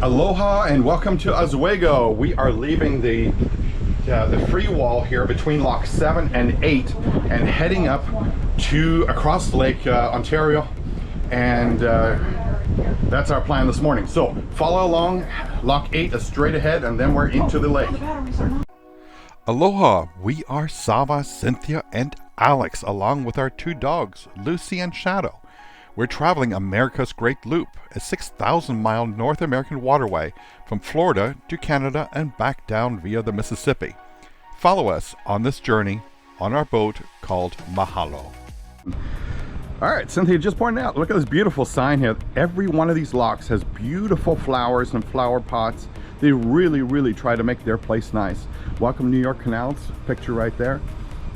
Aloha and welcome to Oswego. We are leaving the free wall here between Lock 7 and 8 and heading up to across Lake Ontario, and that's our plan this morning. So follow along. Lock 8 is straight ahead, and then we're into the lake. Aloha, we are Sava, Cynthia, and Alex, along with our two dogs, Lucy and Shadow. We're traveling America's Great Loop, a 6,000-mile North American waterway from Florida to Canada and back down via the Mississippi. Follow us on this journey on our boat called Mahalo. All right, Cynthia just pointed out, look at this beautiful sign here. Every one of these locks has beautiful flowers and flower pots. They really try to make their place nice. Welcome New York Canals, picture right there.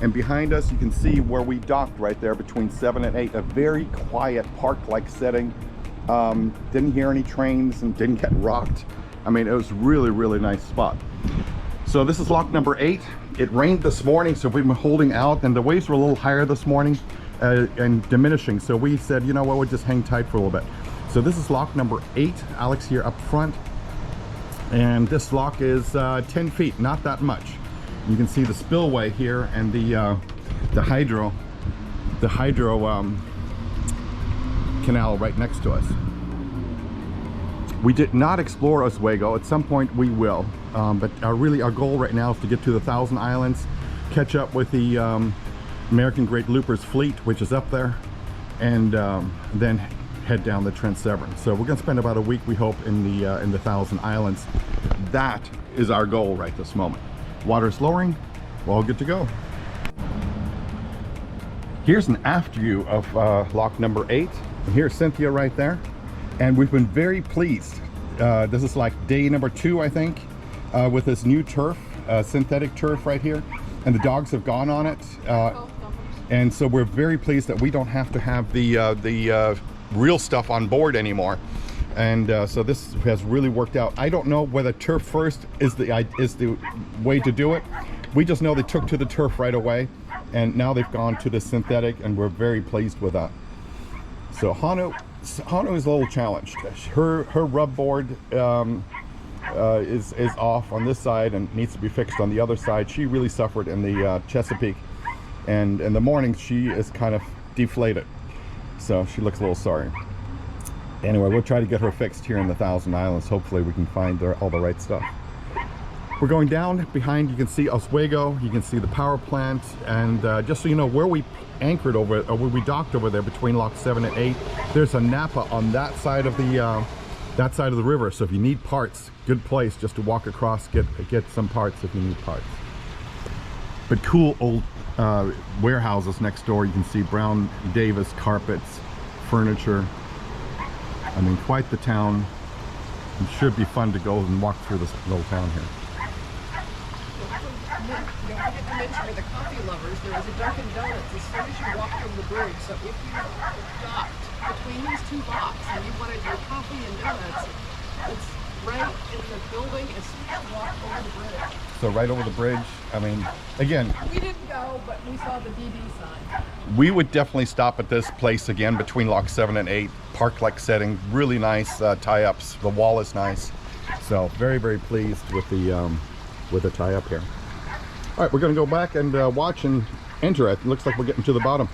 And behind us, you can see where we docked right there between 7 and 8, a very quiet park-like setting. Didn't hear any trains and didn't get rocked. I mean, it was really nice spot. So this is lock number 8. It rained this morning, so we've been holding out, and the waves were a little higher this morning and diminishing. So we said, you know what, we'll just hang tight for a little bit. So this is lock number 8. Alex here up front. And this lock is 10 feet, not that much. You can see the spillway here and the hydro canal right next to us. We did not explore Oswego. At some point we will, but our goal right now is to get to the Thousand Islands, catch up with the American Great Loopers fleet, which is up there, and then head down the Trent Severn. So we're gonna spend about a week, we hope, in the Thousand Islands. That is our goal right this moment. Water's lowering, we're all good to go. Here's an after view of lock number 8. And here's Cynthia right there. And we've been very pleased. This is like day number 2, I think, with this new turf, synthetic turf right here. And the dogs have gone on it. And so we're very pleased that we don't have to have the real stuff on board anymore. And so this has really worked out. I don't know whether turf first is the way to do it. We just know they took to the turf right away, and now they've gone to the synthetic, and we're very pleased with that. So Hano is a little challenged. Her rub board is off on this side and needs to be fixed on the other side. She really suffered in the Chesapeake, and in the morning she is kind of deflated, so she looks a little sorry. Anyway, we'll try to get her fixed here in the Thousand Islands. Hopefully we can find all the right stuff. We're going down behind. You can see Oswego, you can see the power plant, and just so you know, where we anchored over, or where we docked over there between lock 7 and 8, there's a Napa on that side of the river. So if you need parts, good place just to walk across, get some parts if you need parts. But cool old warehouses next door. You can see Brown Davis carpets, furniture. I mean, quite the town. It should be fun to go and walk through this little town here. Don't forget to mention for the coffee lovers, there is a Dunkin' Donuts as soon as you walk from the bridge. So if you docked between these two locks and you wanted your coffee and donuts, it's right in the building as soon as you walk over the bridge. So right over the bridge. I mean, again, we didn't go, but we saw the DD sign. We would definitely stop at this place again between lock 7 and 8. Park-like setting, really nice tie-ups. The wall is nice. So very pleased with the tie-up here. All right, we're going to go back and watch and enter it. It looks like we're getting to the bottom.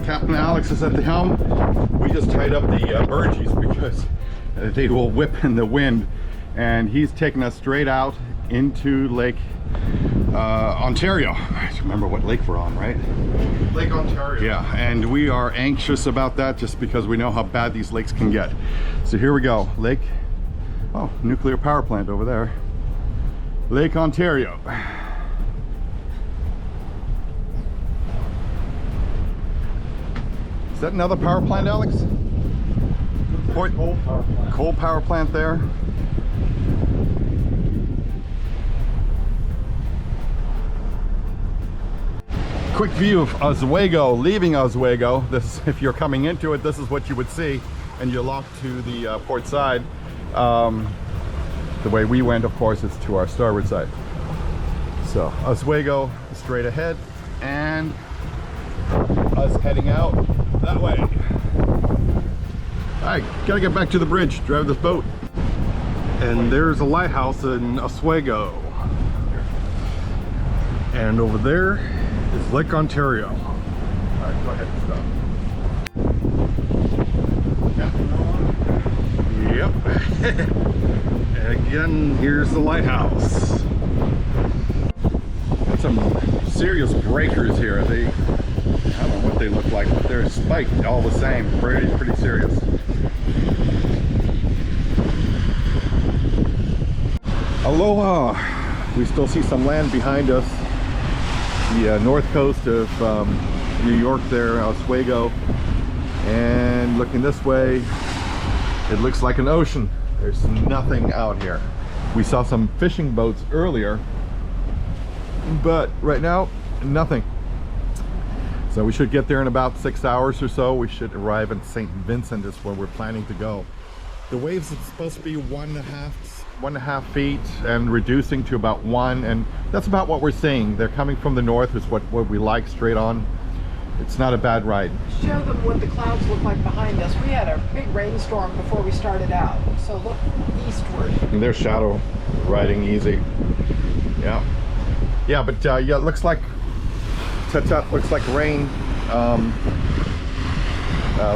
Captain Alex is at the helm. We just tied up the burgees because they will whip in the wind, and he's taking us straight out into Lake Ontario. I don't remember what lake we're on, right? Lake Ontario. Yeah, and we are anxious about that just because we know how bad these lakes can get. So here we go. Nuclear power plant over there. Lake Ontario. Is that another power plant, Alex? Coal power plant. Coal power plant there. quick view of Oswego, leaving Oswego. This is, if you're coming into it, this is what you would see, and you're locked to the port side. The way we went, of course, is to our starboard side. So Oswego straight ahead, and us heading out that way. All right, gotta get back to the bridge, drive this boat. And there's a lighthouse in Oswego. And over there is Lake Ontario. All right, go ahead and stop. Yep. And again, here's the lighthouse. Got some serious breakers here. I don't know what they look like, but they're spiked all the same. Pretty serious. Aloha! We still see some land behind us. The north coast of New York there, Oswego. And looking this way, it looks like an ocean. There's nothing out here. We saw some fishing boats earlier, but right now, nothing. So we should get there in about 6 hours or so. We should arrive in St. Vincent is where we're planning to go. The waves are supposed to be 1.5 feet and reducing to about 1, and that's about what we're seeing. They're coming from the north, is what we like, straight on. It's not a bad ride. Show them what the clouds look like behind us. We had a big rainstorm before we started out, so look eastward. And there's shadow riding easy. Yeah, yeah, but yeah, it looks like looks like rain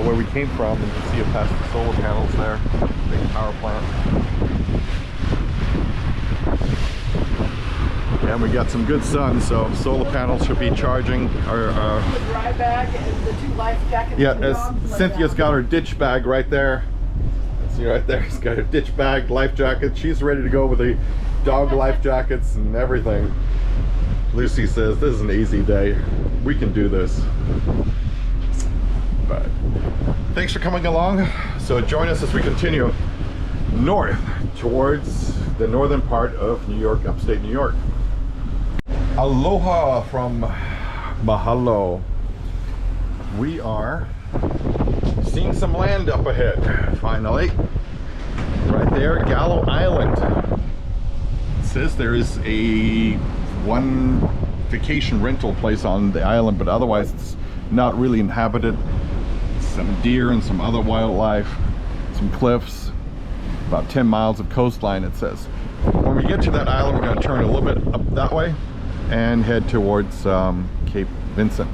where we came from, and you can see it past the solar panels there. Big power plant. And we got some good sun, so solar panels should be charging our The dry bag and the 2 life jackets. yeah, and the as dogs lay Cynthia's down. got her ditch bag right there. See right there, she's got her ditch bag, life jacket. She's ready to go with the dog life jackets and everything. Lucy says, this is an easy day. We can do this. But thanks for coming along. So join us as we continue north towards the northern part of New York, upstate New York. Aloha from Mahalo. We are seeing some land up ahead, finally. Right there, Gallo Island. It says there is one vacation rental place on the island, but otherwise it's not really inhabited. Some deer and some other wildlife, some cliffs, about 10 miles of coastline, it says. When we get to that island, we're going to turn a little bit up that way and head towards Cape Vincent.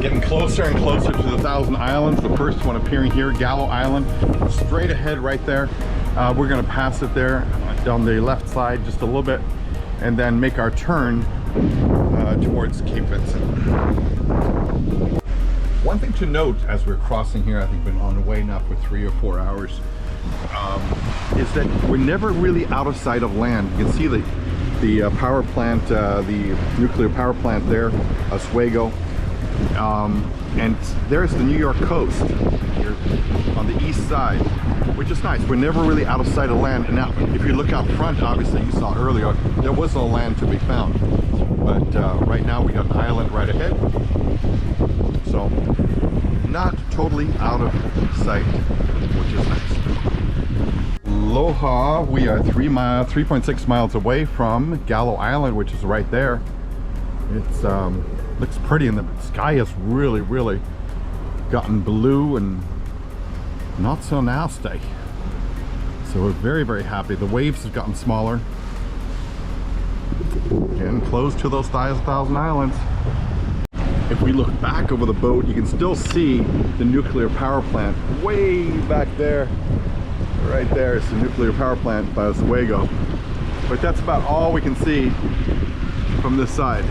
Getting closer and closer to the Thousand Islands. The first one appearing here, Gallo Island, straight ahead right there. We're going to pass it there down the left side just a little bit, and then make our turn towards Cape Vincent. One thing to note as we're crossing here, I think we've been on the way now for 3 or 4 hours, is that we're never really out of sight of land. You can see the power plant, the nuclear power plant there, Oswego. And there's the New York coast here on the east side, which is nice. We're never really out of sight of land. And now, if you look out front, obviously you saw earlier, there was no land to be found. But right now we got an island right ahead, so not totally out of sight, which is nice. Aloha, we are 3.6 miles away from Gallo Island, which is right there. It's looks pretty, and the sky has really gotten blue and not so nasty. So we're very happy. The waves have gotten smaller. Getting close to those Thousand Islands. If we look back over the boat, you can still see the nuclear power plant way back there. Right there is the nuclear power plant by Oswego. But that's about all we can see from this side.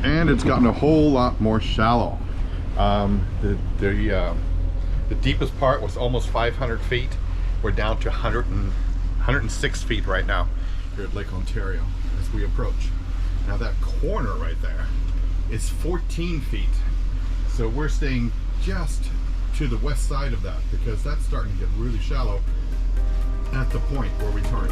And it's gotten a whole lot more shallow. The deepest part was almost 500 feet. We're down to 106 feet right now here at Lake Ontario as we approach. Now that corner right there is 14 feet. So we're staying just to the west side of that because that's starting to get really shallow at the point where we turn.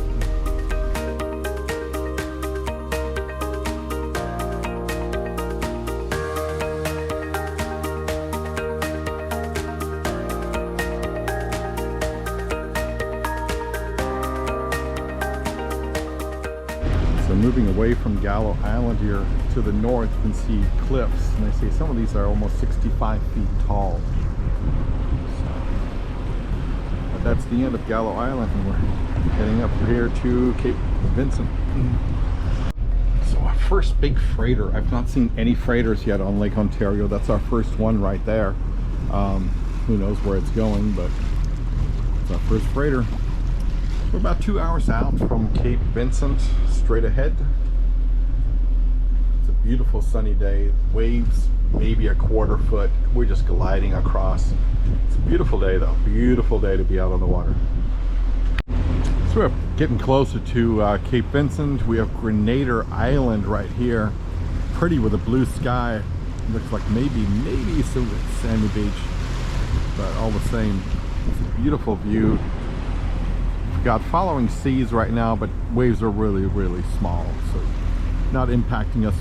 Moving away from Gallo Island here to the north, you can see cliffs, and they say some of these are almost 65 feet tall. But that's the end of Gallo Island, and we're heading up here to Cape Vincent. So our first big freighter. I've not seen any freighters yet on Lake Ontario. That's our first one right there. Who knows where it's going, but it's our first freighter. We're about 2 hours out from Cape Vincent, straight ahead. It's a beautiful sunny day. Waves maybe a quarter foot. We're just gliding across. It's a beautiful day though. Beautiful day to be out on the water. So we're getting closer to Cape Vincent. We have Grenadier Island right here. Pretty with a blue sky. Looks like maybe some sandy beach, but all the same, it's a beautiful view. Got following seas right now, but waves are really small, so not impacting us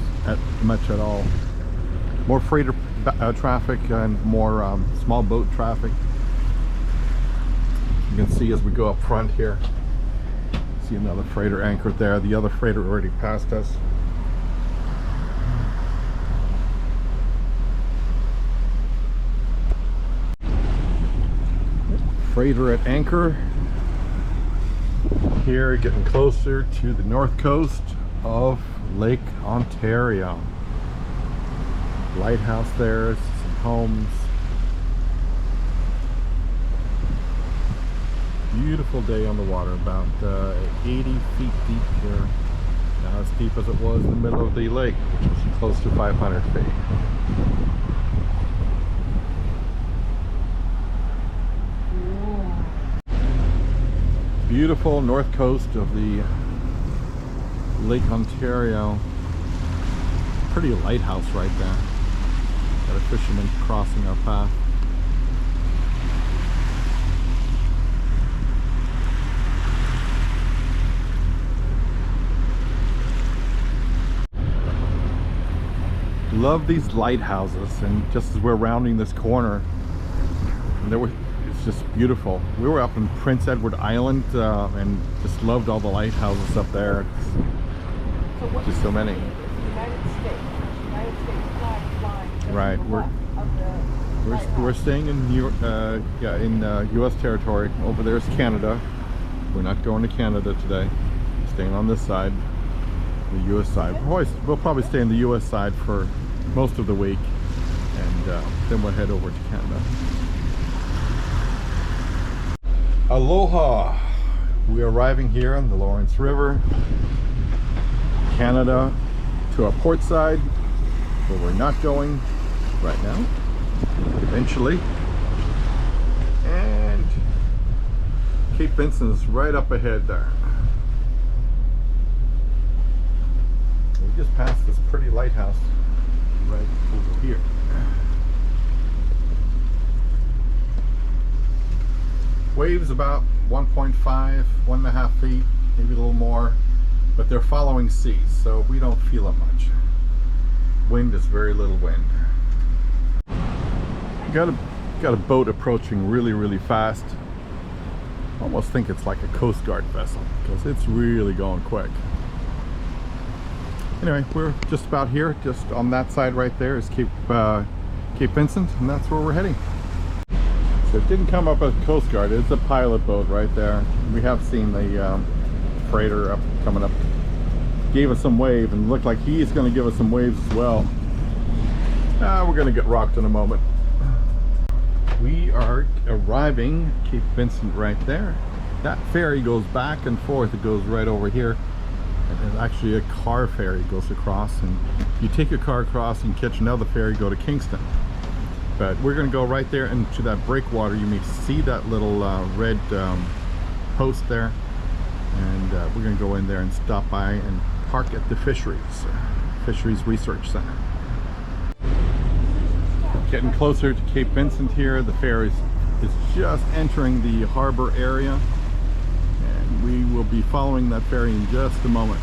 much at all. More freighter traffic and more small boat traffic. You can see as we go up front here, see another freighter anchored there. The other freighter already passed us. Freighter at anchor. Here, getting closer to the north coast of Lake Ontario. Lighthouse there, some homes. Beautiful day on the water, about 80 feet deep here. Not as deep as it was in the middle of the lake, which was close to 500 feet. Beautiful north coast of the Lake Ontario. Pretty lighthouse right there. Got a fisherman crossing our path. Love these lighthouses, and just as we're rounding this corner, it's just beautiful. We were up in Prince Edward Island and just loved all the lighthouses up there. It's just so many. United States flag flying. Right, we're staying in U.S. territory. Over there is Canada. We're not going to Canada today. Staying on this side, the U.S. side. We'll probably stay in the U.S. side for most of the week, and then we'll head over to Canada. Aloha! We are arriving here on the Lawrence River, Canada, to our port side, where we're not going right now, eventually. And Cape Vincent is right up ahead there. We just passed this pretty lighthouse right over here. Waves about 1.5, 1.5 feet, maybe a little more, but they're following seas, so we don't feel it much. Wind is very little wind. Got a boat approaching really fast. Almost think it's like a Coast Guard vessel because it's really going quick. Anyway, we're just about here. Just on that side right there is Cape Vincent, and that's where we're heading. So it didn't come up as Coast Guard. It's a pilot boat right there. We have seen the freighter coming up. Gave us some wave, and looked like he's going to give us some waves as well. We're going to get rocked in a moment. We are arriving Cape Vincent right there. That ferry goes back and forth. It goes right over here. And actually a car ferry goes across, and you take your car across and catch another ferry, go to Kingston. But we're going to go right there into that breakwater. You may see that little red post there, and we're going to go in there and stop by and park at the Fisheries Research Center. Getting closer to Cape Vincent here. The ferry is just entering the harbor area, and we will be following that ferry in just a moment.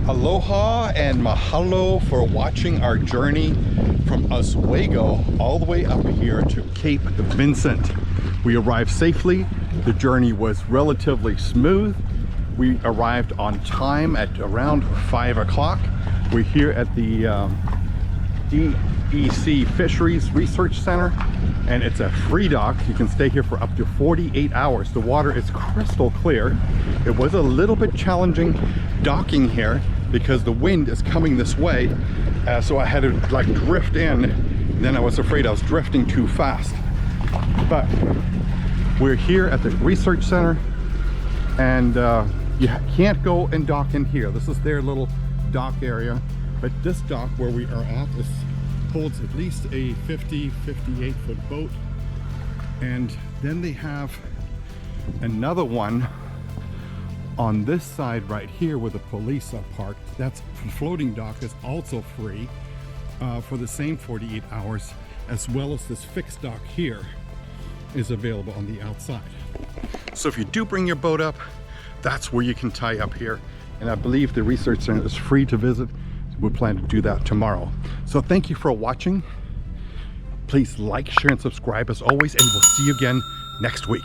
Aloha and mahalo for watching our journey from Oswego all the way up here to Cape Vincent. We arrived safely. The journey was relatively smooth. We arrived on time at around 5 o'clock. We're here at the DEC Fisheries Research Center, and it's a free dock. You can stay here for up to 48 hours. The water is crystal clear. It was a little bit challenging docking here because the wind is coming this way, so I had to like drift in. Then I was afraid I was drifting too fast. But we're here at the research center, and you can't go and dock in here. This is their little dock area, but this dock where we are at holds at least a 58 foot boat, and then they have another one on this side right here where the police are parked. That's floating dock is also free for the same 48 hours, as well as this fixed dock here is available on the outside. So if you do bring your boat up, that's where you can tie up here. And I believe the research center is free to visit. We plan to do that tomorrow. So thank you for watching. Please like, share, and subscribe as always, and we'll see you again next week.